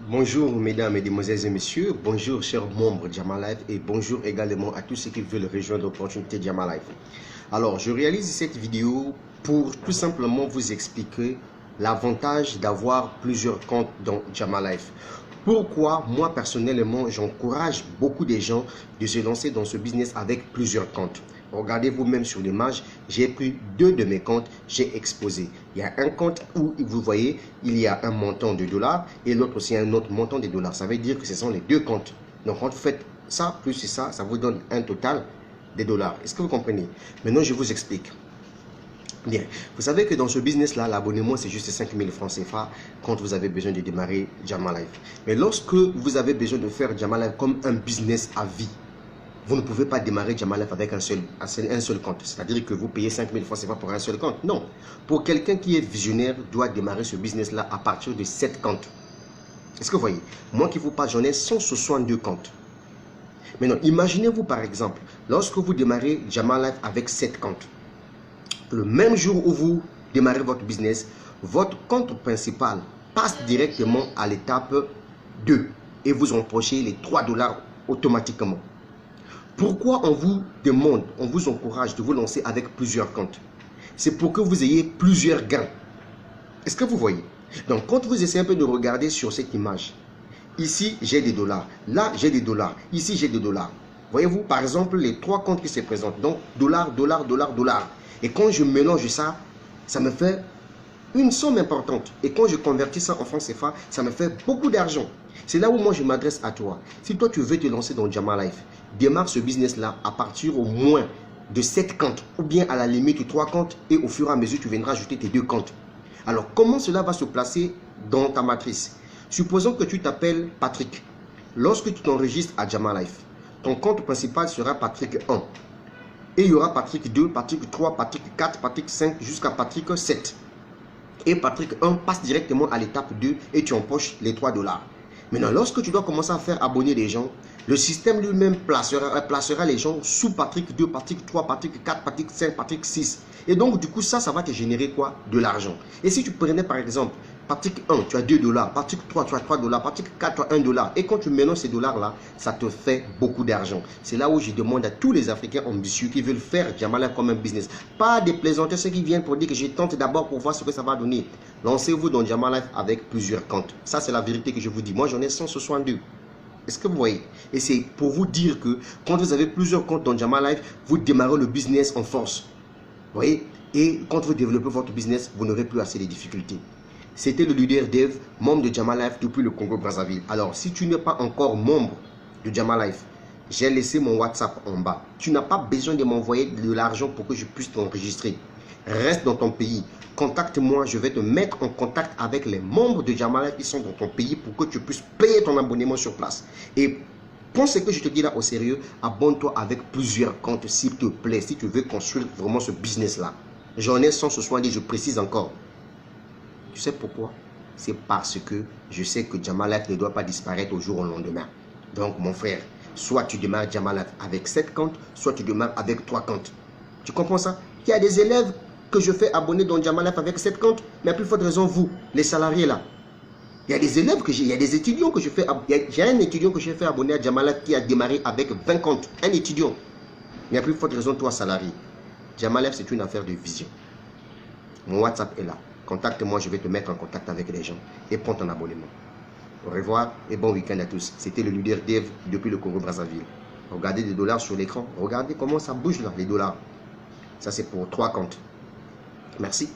Bonjour mesdames, mesdemoiselles et messieurs, bonjour chers membres de Jama Life et bonjour également à tous ceux qui veulent rejoindre l'opportunité de Jama Life. Alors je réalise cette vidéo pour tout simplement vous expliquer l'avantage d'avoir plusieurs comptes dans Jama Life. Pourquoi moi personnellement j'encourage beaucoup de gens de se lancer dans ce business avec plusieurs comptes. Regardez vous-même sur l'image, j'ai pris deux de mes comptes, j'ai exposé. Il y a un compte où vous voyez, il y a un montant de dollars et l'autre aussi un autre montant de dollars. Ça veut dire que ce sont les deux comptes. Donc quand vous faites ça plus ça, ça vous donne un total de dollars. Est-ce que vous comprenez? Maintenant je vous explique. Bien, vous savez que dans ce business-là, l'abonnement c'est juste 5000 francs CFA quand vous avez besoin de démarrer Jama Life. Mais lorsque vous avez besoin de faire Jama Life comme un business à vie, vous ne pouvez pas démarrer Jama Life avec un seul compte. C'est-à-dire que vous payez 5000 francs CFA pour un seul compte. Non. Pour quelqu'un qui est visionnaire, doit démarrer ce business-là à partir de 7 comptes. Est-ce que vous voyez? Moi qui vous parle, j'en ai 162 comptes. Maintenant, imaginez-vous par exemple, lorsque vous démarrez Jama Life avec 7 comptes, le même jour où vous démarrez votre business, votre compte principal passe directement à l'étape 2 et vous emprochez les 3 dollars automatiquement. Pourquoi on vous demande, on vous encourage de vous lancer avec plusieurs comptes? C'est pour que vous ayez plusieurs gains. Est-ce que vous voyez? Donc, quand vous essayez un peu de regarder sur cette image, ici, j'ai des dollars. Là, j'ai des dollars. Ici, j'ai des dollars. Voyez-vous, par exemple, les 3 comptes qui se présentent. Donc, dollars, dollars, dollars, dollars. Et quand je mélange ça, ça me fait une somme importante. Et quand je convertis ça en francs CFA, ça me fait beaucoup d'argent. C'est là où moi je m'adresse à toi. Si toi tu veux te lancer dans Jama Life, démarre ce business-là à partir au moins de 7 comptes ou bien à la limite 3 comptes et au fur et à mesure tu viendras ajouter tes 2 comptes. Alors comment cela va se placer dans ta matrice? Supposons que tu t'appelles Patrick. Lorsque tu t'enregistres à Jama Life, ton compte principal sera Patrick 1. Et il y aura Patrick 2, Patrick 3, Patrick 4, Patrick 5 jusqu'à Patrick 7. Et Patrick 1 passe directement à l'étape 2 et tu empoches les 3 dollars. Maintenant, lorsque tu dois commencer à faire abonner les gens, le système lui-même placera les gens sous Patrick 2, Patrick 3, Patrick 4, Patrick 5, Patrick 6. Et donc, du coup, ça va te générer quoi? De l'argent. Et si tu prenais par exemple Patrick 1, tu as 2 dollars, Patrick 3, tu as 3 dollars, Patrick 4, tu as 1 dollar. Et quand tu mélanges ces dollars-là, ça te fait beaucoup d'argent. C'est là où je demande à tous les Africains ambitieux qui veulent faire Jama Life comme un business. Pas des plaisanteurs, ceux qui viennent pour dire que je tente d'abord pour voir ce que ça va donner. Lancez-vous dans Jama Life avec plusieurs comptes. Ça, c'est la vérité que je vous dis. Moi, j'en ai 162. Est-ce que vous voyez? Et c'est pour vous dire que quand vous avez plusieurs comptes dans Jama Life, vous démarrez le business en force. Vous voyez? Et quand vous développez votre business, vous n'aurez plus assez de difficultés. C'était le leader Dave, membre de Jama Life depuis le Congo-Brazzaville. Alors, si tu n'es pas encore membre de Jama Life, j'ai laissé mon WhatsApp en bas. Tu n'as pas besoin de m'envoyer de l'argent pour que je puisse t'enregistrer. Reste dans ton pays. Contacte-moi, je vais te mettre en contact avec les membres de Jama Life qui sont dans ton pays pour que tu puisses payer ton abonnement sur place. Et prends ce que je te dis là au sérieux, abonne-toi avec plusieurs comptes s'il te plaît, si tu veux construire vraiment ce business-là. J'en ai 170, je précise encore. Tu sais pourquoi? C'est parce que je sais que Jama Life ne doit pas disparaître au jour au lendemain. Donc mon frère, soit tu démarres Jama Life avec 7 comptes, soit tu démarres avec 3 comptes. Tu comprends ça? Il y a des élèves que je fais abonner dans Jama Life avec 7 comptes, mais à plus forte raison vous, les salariés là. Il y a des élèves que j'ai, il y a des étudiants que je fais, j'ai un étudiant que j'ai fait abonner à Jama Life qui a démarré avec 20 comptes. Un étudiant. Mais à plus forte raison toi salarié. Jama Life c'est une affaire de vision. Mon WhatsApp est là. Contacte-moi, je vais te mettre en contact avec les gens et prends ton abonnement. Au revoir et bon week-end à tous. C'était le leader Dave depuis le Congo-Brazzaville. Regardez les dollars sur l'écran. Regardez comment ça bouge là, les dollars. Ça c'est pour 3 comptes. Merci.